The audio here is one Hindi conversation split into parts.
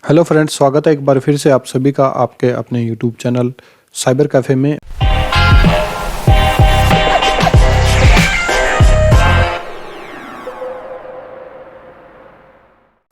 हेलो फ्रेंड्स, स्वागत है एक बार फिर से आप सभी का आपके अपने यूट्यूब चैनल साइबर कैफ़े में।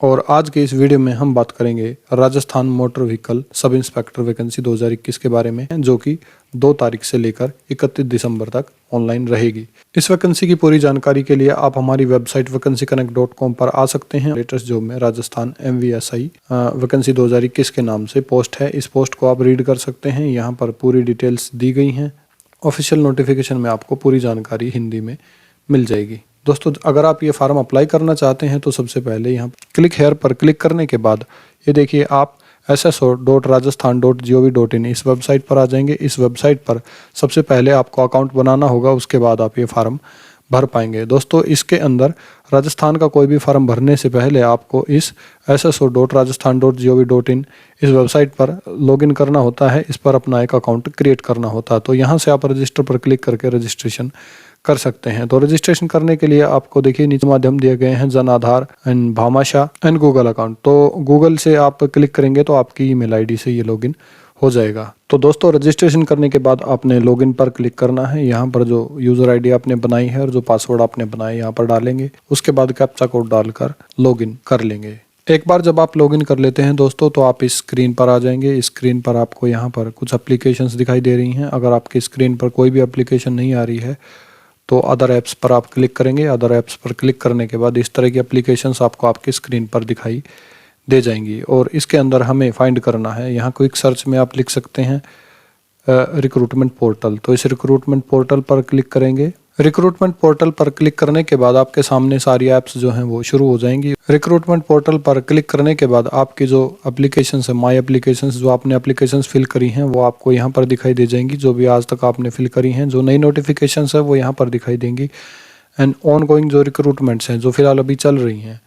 और आज के इस वीडियो में हम बात करेंगे Rajasthan motor vehicle sub inspector vacancy 2021 के बारे में, जो कि 2 तारीख से लेकर 31 दिसंबर तक ऑनलाइन रहेगी। इस वैकेंसी की पूरी जानकारी के लिए आप हमारी वेबसाइट vacancyconnect.com पर आ सकते हैं। लेटेस्ट जॉब में राजस्थान MVSI वैकेंसी 2021 के नाम से पोस्ट है। इस पोस्ट को आप रीड कर सकते हैं। यहाँ पर पूरी डिटेल्स दी गई हैं। ऑफिशियल नोटिफिकेशन में आपको पूरी जानकारी हिंदी में मिल जाएगी। दोस्तों, अगर आप ये फार्म अप्लाई करना चाहते हैं तो सबसे पहले यहाँ क्लिक हेयर पर क्लिक करने के बाद ये देखिए आप sso.rajasthan.gov.in इस वेबसाइट पर आ जाएंगे। इस वेबसाइट पर सबसे पहले आपको अकाउंट बनाना होगा, उसके बाद आप ये फार्म भर पाएंगे। दोस्तों, इसके अंदर राजस्थान का कोई भी फार्म भरने से पहले आपको इस sso.rajasthan.gov.in इस वेबसाइट पर लॉगिन करना होता है। इस पर अपना एक अकाउंट क्रिएट करना होता है। तो यहाँ से आप रजिस्टर पर क्लिक करके रजिस्ट्रेशन कर सकते हैं। तो रजिस्ट्रेशन करने के लिए आपको देखिए नीचे माध्यम दिए गए हैं, Jan Aadhaar and Bhamashah and Google account. तो गूगल से आप क्लिक करेंगे तो आपकी ईमेल आईडी से ये लॉगिन हो जाएगा। तो दोस्तों, रजिस्ट्रेशन करने के बाद आपने लॉगिन पर क्लिक करना है। यहाँ पर जो यूजर आईडी आपने बनाई है और जो पासवर्ड आपने बनाया यहाँ पर डालेंगे। उसके बाद कैप्चा कोड डालकर लॉगिन कर लेंगे। एक बार जब आप लॉगिन कर लेते हैं दोस्तों, तो आप इस स्क्रीन पर आ जाएंगे। इस स्क्रीन पर आपको यहाँ पर कुछ एप्लीकेशंस दिखाई दे रही हैं। अगर आपकी स्क्रीन पर कोई भी एप्लीकेशन नहीं आ रही है तो अदर ऐप्स पर आप क्लिक करेंगे। अदर ऐप्स पर क्लिक करने के बाद इस तरह की एप्लीकेशंस आपको आपकी स्क्रीन पर दिखाई दे जाएंगी और इसके अंदर हमें फाइंड करना है। यहाँ क्विक सर्च में आप लिख सकते हैं रिक्रूटमेंट पोर्टल। तो इस रिक्रूटमेंट पोर्टल पर क्लिक करेंगे। रिक्रूटमेंट पोर्टल पर क्लिक करने के बाद आपके सामने सारी ऐप्स जो हैं वो शुरू हो जाएंगी। रिक्रूटमेंट पोर्टल पर क्लिक करने के बाद आपकी जो एप्लीकेशंस है, माई एप्लीकेशंस, जो आपने एप्लीकेशंस फिल करी हैं वो आपको यहाँ पर दिखाई दे जाएंगी। जो भी आज तक आपने फिल करी हैं, जो नई नोटिफिकेशंस है वो यहाँ पर दिखाई देंगी। एंड ऑन गोइंग जो रिक्रूटमेंट्स हैं, जो फिलहाल अभी चल रही हैं,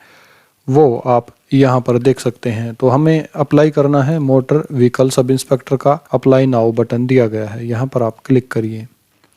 वो आप यहाँ पर देख सकते हैं। तो हमें अप्लाई करना है मोटर व्हीकल सब इंस्पेक्टर का। अप्लाई नाउ बटन दिया गया है, यहाँ पर आप क्लिक करिए।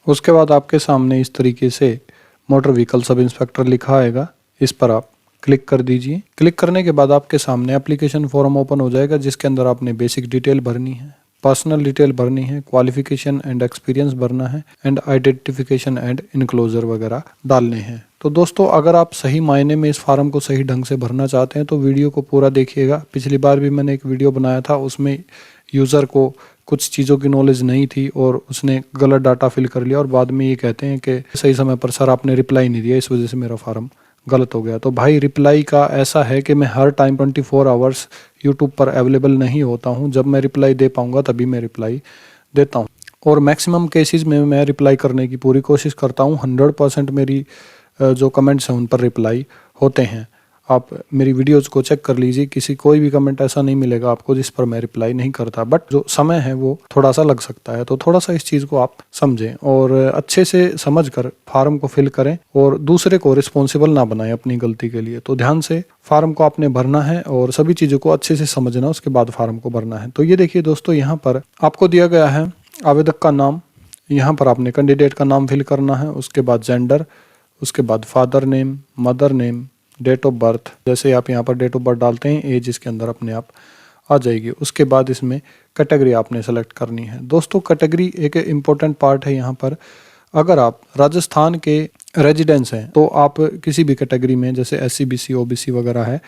उसके बाद आपके सामने इस तरीके से मोटर व्हीकल सब इंस्पेक्टर लिखा आएगा। इस पर आप क्लिक कर दीजिए। क्लिक करने के बाद आपके सामने एप्लीकेशन फॉर्म ओपन हो जाएगा, जिसके अंदर आपने बेसिक डिटेल भरनी है, पर्सनल डिटेल भरनी है, क्वालिफिकेशन एंड एक्सपीरियंस भरना है एंड आइडेंटिफिकेशन एंड इनक्लोजर वगैरह डालने हैं। तो दोस्तों, अगर आप सही मायने में इस फार्म को सही ढंग से भरना चाहते हैं तो वीडियो को पूरा देखिएगा। पिछली बार भी मैंने एक वीडियो बनाया था, उसमें यूज़र को कुछ चीज़ों की नॉलेज नहीं थी और उसने गलत डाटा फिल कर लिया और बाद में ये कहते हैं कि सही समय पर सर आपने रिप्लाई नहीं दिया, इस वजह से मेरा फार्म गलत हो गया। तो भाई, रिप्लाई का ऐसा है कि मैं हर टाइम 24 आवर्स यूट्यूब पर अवेलेबल नहीं होता हूं। जब मैं रिप्लाई दे पाऊंगा तभी मैं रिप्लाई देता हूं और मैक्सिमम केसेस में मैं रिप्लाई करने की पूरी कोशिश करता हूं। 100% मेरी जो कमेंट्स हैं उन पर रिप्लाई होते हैं। आप मेरी वीडियोस को चेक कर लीजिए, कोई भी कमेंट ऐसा नहीं मिलेगा आपको जिस पर मैं रिप्लाई नहीं करता। बट जो समय है वो थोड़ा सा लग सकता है, तो थोड़ा सा इस चीज़ को आप समझें और अच्छे से समझकर फार्म को फिल करें और दूसरे को रिस्पॉन्सिबल ना बनाएं अपनी गलती के लिए। तो ध्यान से फार्म को आपने भरना है और सभी चीज़ों को अच्छे से समझना, उसके बाद फार्म को भरना है। तो ये देखिए दोस्तों, यहाँ पर आपको दिया गया है आवेदक का नाम। यहाँ पर आपने कैंडिडेट का नाम फिल करना है, उसके बाद जेंडर, उसके बाद father name, mother name, date of birth. जैसे आप यहाँ पर डेट ऑफ बर्थ डालते हैं, एज इसके अंदर अपने आप आ जाएगी। उसके बाद इसमें कैटेगरी आपने सेलेक्ट करनी है। दोस्तों, कैटेगरी एक इम्पोर्टेंट पार्ट है यहाँ पर। अगर आप राजस्थान के रेजिडेंट्स हैं तो आप किसी भी कैटेगरी में, जैसे SC BC OBC वगैरह है,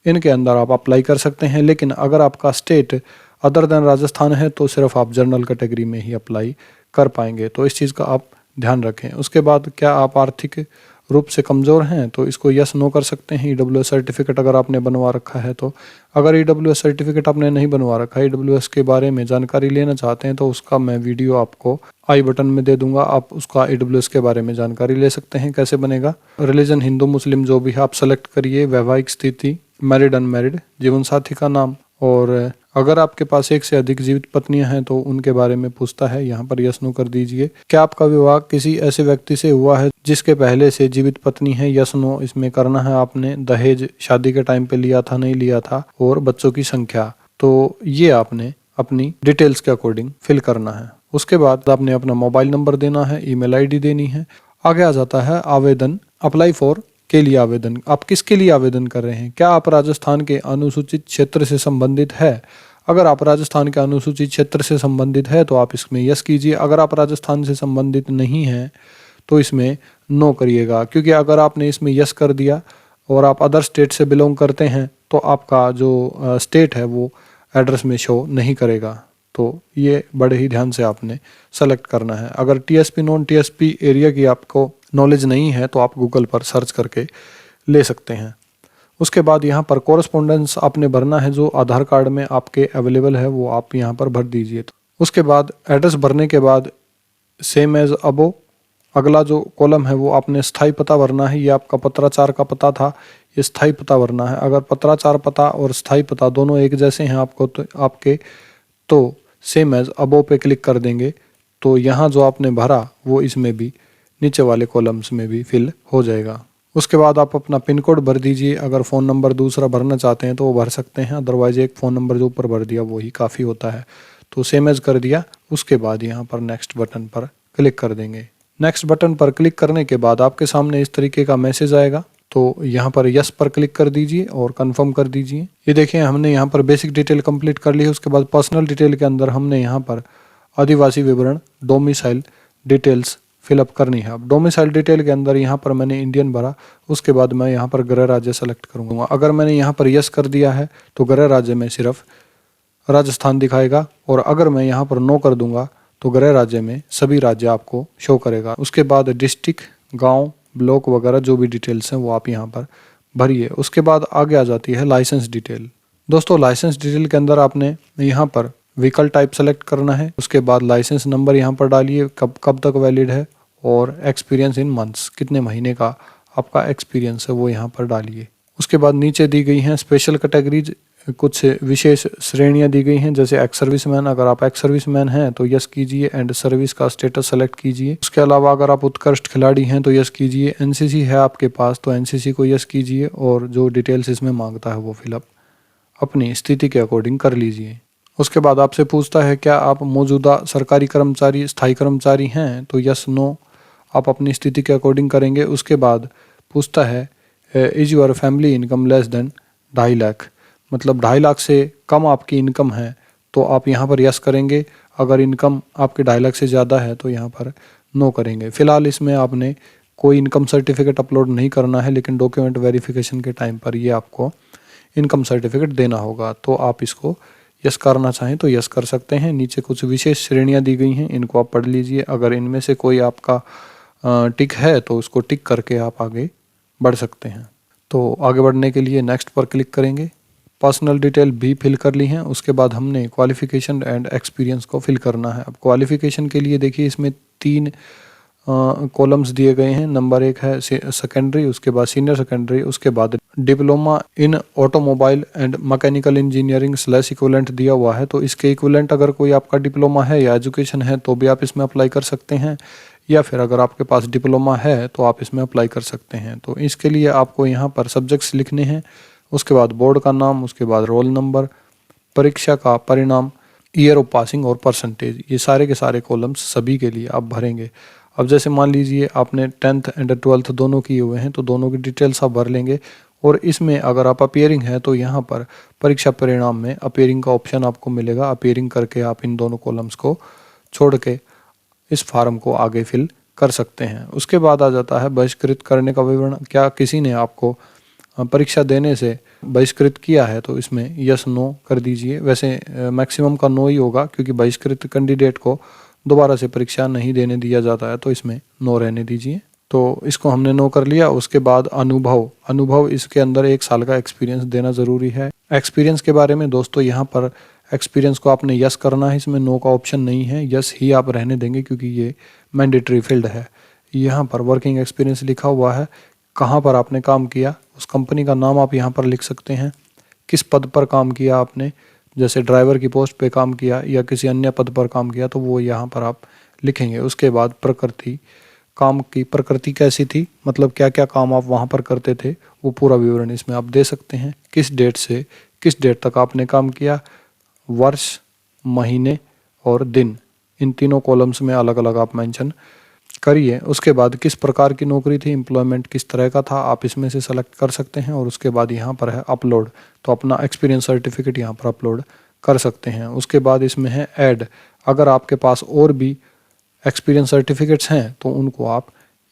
इनके अंदर आप अप्लाई कर सकते हैं। लेकिन अगर आपका स्टेट अदर देन राजस्थान है तो सिर्फ आप जनरल कैटेगरी में ही अप्लाई कर पाएंगे। तो इस चीज़ का आप ध्यान रखें। उसके बाद, क्या आप आर्थिक रूप से कमज़ोर हैं तो इसको यस नो कर सकते हैं। EWS सर्टिफिकेट अगर आपने बनवा रखा है तो। अगर EWS सर्टिफिकेट आपने नहीं बनवा रखा है, EWS के बारे में जानकारी लेना चाहते हैं, तो उसका मैं वीडियो आपको आई बटन में दे दूंगा। आप उसका EWS के बारे में जानकारी ले सकते हैं। कैसे बनेगा? रिलीजन हिंदू मुस्लिम जो भी है आप सेलेक्ट करिए। वैवाहिक स्थिति, मैरिड अनमैरिड, जीवन साथी का नाम, और अगर आपके पास एक से अधिक जीवित पत्नियां हैं तो उनके बारे में पूछता है, यहाँ पर यस नो कर दीजिए। क्या आपका विवाह किसी ऐसे व्यक्ति से हुआ है जिसके पहले से जीवित पत्नी है? यस नो इसमें करना है आपने। दहेज शादी के टाइम पे लिया था, नहीं लिया था, और बच्चों की संख्या। तो ये आपने अपनी डिटेल्स के अकॉर्डिंग फिल करना है। उसके बाद आपने अपना मोबाइल नंबर देना है, ईमेल आईडी देनी है। आगे आ जाता है आवेदन, अप्लाई फॉर के लिए आवेदन, आप किसके लिए आवेदन कर रहे हैं? क्या आप राजस्थान के अनुसूचित क्षेत्र से संबंधित है? अगर आप राजस्थान के अनुसूचित क्षेत्र से संबंधित है तो आप इसमें यस कीजिए। अगर आप राजस्थान से संबंधित नहीं हैं तो इसमें नो करिएगा, क्योंकि अगर आपने इसमें यस कर दिया और आप अदर स्टेट से बिलोंग करते हैं तो आपका जो स्टेट है वो एड्रेस में शो नहीं करेगा। तो ये बड़े ही ध्यान से आपने सेलेक्ट करना है। अगर टीएसपी नॉन टीएसपी एरिया की आपको नॉलेज नहीं है तो आप गूगल पर सर्च करके ले सकते हैं। उसके बाद यहाँ पर कॉरस्पॉन्डेंस आपने भरना है, जो आधार कार्ड में आपके अवेलेबल है वो आप यहाँ पर भर दीजिए। उसके बाद एड्रेस भरने के बाद सेम एज अबो अगला जो कॉलम है वो आपने स्थायी पता भरना है। ये आपका पत्राचार का पता था, ये स्थायी पता भरना है। अगर पत्राचार पता और स्थायी पता दोनों एक जैसे हैं आपको तो आपके तो सेम एज अबो पे क्लिक कर देंगे तो यहाँ जो आपने भरा वो इसमें भी नीचे वाले कॉलम्स में भी फिल हो जाएगा। उसके बाद आप अपना पिन कोड भर दीजिए। अगर फ़ोन नंबर दूसरा भरना चाहते हैं तो वो भर सकते हैं, अदरवाइज एक फ़ोन नंबर जो ऊपर भर दिया वही काफ़ी होता है। तो सेम एज कर दिया। उसके बाद यहाँ पर नेक्स्ट बटन पर क्लिक कर देंगे। नेक्स्ट बटन पर क्लिक करने के बाद आपके सामने इस तरीके का मैसेज आएगा। तो यहाँ पर यस पर क्लिक कर दीजिए और कंफर्म कर दीजिए। ये देखिए हमने यहाँ पर बेसिक डिटेल कंप्लीट कर ली है। उसके बाद पर्सनल डिटेल के अंदर हमने यहाँ पर आदिवासी विवरण डोमिसाइल डिटेल्स फिलअप करनी है। अब डोमिसाइल डिटेल के अंदर यहाँ पर मैंने इंडियन भरा। उसके बाद मैं यहाँ पर गृह राज्य सेलेक्ट करूँगा। अगर मैंने यहाँ पर यस कर दिया है तो गृह राज्य में सिर्फ राजस्थान दिखाएगा, और अगर मैं यहाँ पर नो कर दूंगा तो गृह राज्य में सभी राज्य आपको शो करेगा। उसके बाद डिस्ट्रिक्ट, गांव, ब्लॉक वगैरह जो भी डिटेल्स हैं वो आप यहाँ पर भरिए। उसके बाद आगे आ जाती है लाइसेंस डिटेल। दोस्तों लाइसेंस डिटेल के अंदर आपने यहाँ पर व्हीकल टाइप सेलेक्ट करना है। उसके बाद लाइसेंस नंबर यहाँ पर डालिए, कब तक वैलिड है, और एक्सपीरियंस इन मंथ्स, कितने महीने का आपका एक्सपीरियंस है वो यहाँ पर डालिए। उसके बाद नीचे दी गई हैं स्पेशल कैटेगरीज, कुछ विशेष श्रेणियां दी गई हैं, जैसे एक्स सर्विसमैन। अगर आप एक्स सर्विसमैन हैं तो यस कीजिए एंड सर्विस का स्टेटस सेलेक्ट कीजिए। उसके अलावा अगर आप उत्कृष्ट खिलाड़ी हैं तो यस कीजिए। एनसीसी है आपके पास तो एनसीसी को यस कीजिए, और जो डिटेल्स इसमें मांगता है वो फिलअप अपनी स्थिति के अकॉर्डिंग कर लीजिए। उसके बाद आपसे पूछता है क्या आप मौजूदा सरकारी कर्मचारी, स्थायी कर्मचारी हैं, तो यस नो आप अपनी स्थिति के अकॉर्डिंग करेंगे। उसके बाद पूछता है is your family income less than 2.5 lakh, मतलब 2.5 लाख से कम आपकी इनकम है तो आप यहाँ पर यस करेंगे। अगर इनकम आपके 2.5 लाख से ज़्यादा है तो यहाँ पर नो करेंगे। फिलहाल इसमें आपने कोई इनकम सर्टिफिकेट अपलोड नहीं करना है, लेकिन डॉक्यूमेंट वेरिफिकेशन के टाइम पर ये आपको इनकम सर्टिफिकेट देना होगा। तो आप इसको यस करना चाहें तो यस कर सकते हैं। नीचे कुछ विशेष श्रेणियाँ दी गई हैं, इनको आप पढ़ लीजिए। अगर इनमें से कोई आपका टिक है तो उसको टिक करके आप आगे बढ़ सकते हैं। तो आगे बढ़ने के लिए नेक्स्ट पर क्लिक करेंगे। पर्सनल डिटेल भी फिल कर ली हैं। उसके बाद हमने क्वालिफिकेशन एंड एक्सपीरियंस को फिल करना है। अब क्वालिफिकेशन के लिए देखिए इसमें 3 कॉलम्स दिए गए हैं। नंबर 1 है सेकेंडरी, उसके बाद सीनियर सेकेंडरी, उसके बाद diploma in automobile and mechanical engineering / equivalent दिया हुआ है। तो इसके इक्विवेलेंट अगर कोई आपका डिप्लोमा है या एजुकेशन है तो भी आप इसमें अप्लाई कर सकते हैं, या फिर अगर आपके पास डिप्लोमा है तो आप इसमें अप्लाई कर सकते हैं। तो इसके लिए आपको यहाँ पर सब्जेक्ट्स लिखने हैं, उसके बाद बोर्ड का नाम, उसके बाद रोल नंबर, परीक्षा का परिणाम, ईयर ऑफ पासिंग और परसेंटेज। ये सारे के सारे कॉलम्स सभी के लिए आप भरेंगे। अब जैसे मान लीजिए आपने 10th एंड 12th दोनों किए हुए हैं तो दोनों की डिटेल्स आप भर लेंगे। और इसमें अगर आप अपीयरिंग है तो यहाँ पर परीक्षा परिणाम में अपीयरिंग का ऑप्शन आपको मिलेगा। अपीयरिंग करके आप इन दोनों कॉलम्स को छोड़ के इस फार्म को आगे फिल कर सकते हैं। उसके बाद आ जाता है बहिष्कृत करने का विवरण। क्या किसी ने आपको परीक्षा देने से बहिष्कृत किया है तो इसमें यस नो कर दीजिए। वैसे मैक्सिमम का नो ही होगा, क्योंकि बहिष्कृत कैंडिडेट को दोबारा से परीक्षा नहीं देने दिया जाता है, तो इसमें नो रहने दीजिए। तो इसको हमने नो कर लिया। उसके बाद अनुभव इसके अंदर 1 साल का एक्सपीरियंस देना ज़रूरी है। एक्सपीरियंस के बारे में दोस्तों यहाँ पर एक्सपीरियंस को आपने यस करना है, इसमें नो का ऑप्शन नहीं है, यस ही आप रहने देंगे क्योंकि ये मैंडेटरी फील्ड है। यहाँ पर वर्किंग एक्सपीरियंस लिखा हुआ है, कहाँ पर आपने काम किया, उस कंपनी का नाम आप यहाँ पर लिख सकते हैं। किस पद पर काम किया आपने, जैसे ड्राइवर की पोस्ट पे काम किया या किसी अन्य पद पर काम किया तो वो यहाँ पर आप लिखेंगे। उसके बाद प्रकृति, काम की प्रकृति कैसी थी, मतलब क्या क्या काम आप वहाँ पर करते थे, वो पूरा विवरण इसमें आप दे सकते हैं। किस डेट से किस डेट तक आपने काम किया, वर्ष, महीने और दिन, इन तीनों कॉलम्स में अलग अलग आप मेंशन करिए। उसके बाद किस प्रकार की नौकरी थी, एम्प्लॉयमेंट किस तरह का था, आप इसमें से सेलेक्ट कर सकते हैं। और उसके बाद यहाँ पर है अपलोड, तो अपना एक्सपीरियंस सर्टिफिकेट यहाँ पर अपलोड कर सकते हैं। उसके बाद इसमें है ऐड, अगर आपके पास और भी एक्सपीरियंस सर्टिफिकेट्स हैं तो उनको आप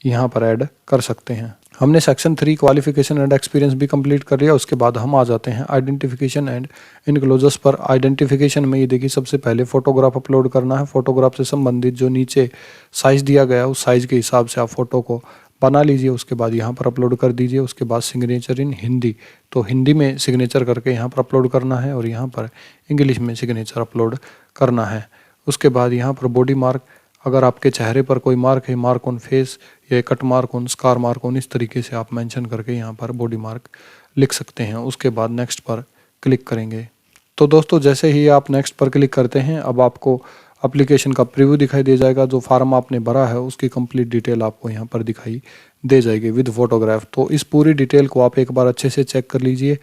यहाँ पर ऐड कर सकते हैं। हमने सेक्शन 3 क्वालिफिकेशन एंड एक्सपीरियंस भी कंप्लीट कर लिया। उसके बाद हम आ जाते हैं आइडेंटिफिकेशन एंड इनक्लोजर्स पर। आइडेंटिफिकेशन में ये देखिए सबसे पहले फोटोग्राफ अपलोड करना है। फोटोग्राफ से संबंधित जो नीचे साइज़ दिया गया है उस साइज़ के हिसाब से आप फ़ोटो को बना लीजिए। उसके बाद यहाँ पर अपलोड कर दीजिए। उसके बाद सिग्नेचर इन हिंदी, तो हिंदी में सिग्नेचर करके यहाँ पर अपलोड करना है और यहाँ पर इंग्लिश में सिग्नेचर अपलोड करना है। उसके बाद यहाँ पर बॉडी मार्क, अगर आपके चेहरे पर कोई मार्क है, मार्क ऑन फेस या cut mark on, scar mark on, इस तरीके से आप मेंशन करके यहाँ पर बॉडी मार्क लिख सकते हैं। उसके बाद नेक्स्ट पर क्लिक करेंगे। तो दोस्तों जैसे ही आप नेक्स्ट पर क्लिक करते हैं अब आपको एप्लीकेशन का प्रीव्यू दिखाई दे जाएगा। जो फार्म आपने भरा है उसकी कंप्लीट डिटेल आपको यहाँ पर दिखाई दे जाएगी विद फोटोग्राफ। तो इस पूरी डिटेल को आप एक बार अच्छे से चेक कर लीजिए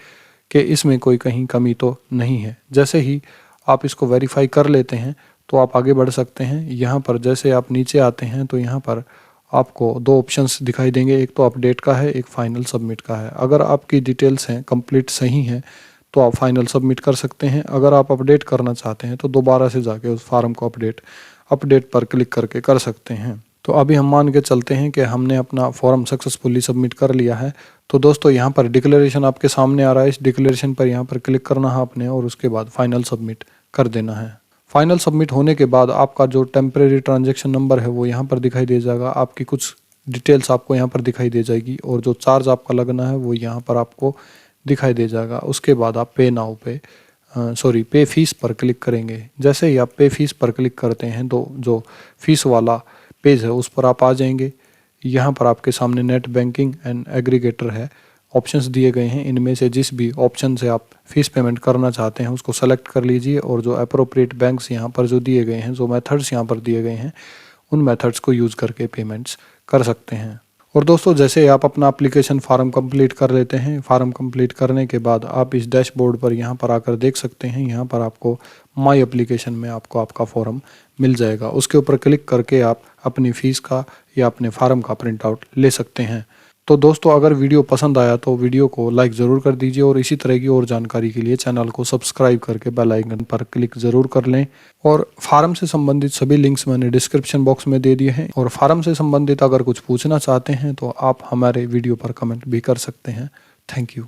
कि इसमें कोई कहीं कमी तो नहीं है। जैसे ही आप इसको वेरीफाई कर लेते हैं तो आप आगे बढ़ सकते हैं। यहाँ पर जैसे आप नीचे आते हैं तो यहाँ पर आपको दो ऑप्शंस दिखाई देंगे, एक तो अपडेट का है, एक फाइनल सबमिट का है। अगर आपकी डिटेल्स हैं कंप्लीट सही हैं तो आप फाइनल सबमिट कर सकते हैं। अगर आप अपडेट करना चाहते हैं तो दोबारा से जाके उस फार्म को अपडेट पर क्लिक करके कर सकते हैं। तो अभी हम मान के चलते हैं कि हमने अपना फॉर्म सक्सेसफुली सबमिट कर लिया है। तो दोस्तों यहाँ पर डिक्लेरेशन आपके सामने आ रहा है, इस डिक्लेरेशन पर यहाँ पर क्लिक करना है आपने और उसके बाद फाइनल सबमिट कर देना है। फाइनल सबमिट होने के बाद आपका जो टेम्परेरी ट्रांजैक्शन नंबर है वो यहाँ पर दिखाई दे जाएगा। आपकी कुछ डिटेल्स आपको यहाँ पर दिखाई दे जाएगी और जो चार्ज आपका लगना है वो यहाँ पर आपको दिखाई दे जाएगा। उसके बाद आप पे फीस पर क्लिक करेंगे। जैसे ही आप पे फीस पर क्लिक करते हैं तो जो फीस वाला पेज है उस पर आप आ जाएंगे। यहाँ पर आपके सामने नेट बैंकिंग एंड एग्रीगेटर है, ऑप्शंस दिए गए हैं। इनमें से जिस भी ऑप्शन से आप फीस पेमेंट करना चाहते हैं उसको सेलेक्ट कर लीजिए और जो अप्रोप्रिएट बैंक्स यहाँ पर जो दिए गए हैं, जो मेथड्स यहाँ पर दिए गए हैं, उन मेथड्स को यूज़ करके पेमेंट्स कर सकते हैं। और दोस्तों जैसे आप अपना एप्लीकेशन फार्म कंप्लीट कर लेते हैं, फार्म कंप्लीट करने के बाद आप इस डैशबोर्ड पर यहाँ पर आकर देख सकते हैं। यहाँ पर आपको माई एप्लीकेशन में आपको आपका फॉर्म मिल जाएगा। उसके ऊपर क्लिक करके आप अपनी फ़ीस का या अपने फार्म का प्रिंट आउट ले सकते हैं। तो दोस्तों अगर वीडियो पसंद आया तो वीडियो को लाइक ज़रूर कर दीजिए और इसी तरह की और जानकारी के लिए चैनल को सब्सक्राइब करके बेल आइकन पर क्लिक ज़रूर कर लें। और फार्म से संबंधित सभी लिंक्स मैंने डिस्क्रिप्शन बॉक्स में दे दिए हैं। और फार्म से संबंधित अगर कुछ पूछना चाहते हैं तो आप हमारे वीडियो पर कमेंट भी कर सकते हैं। Thank you.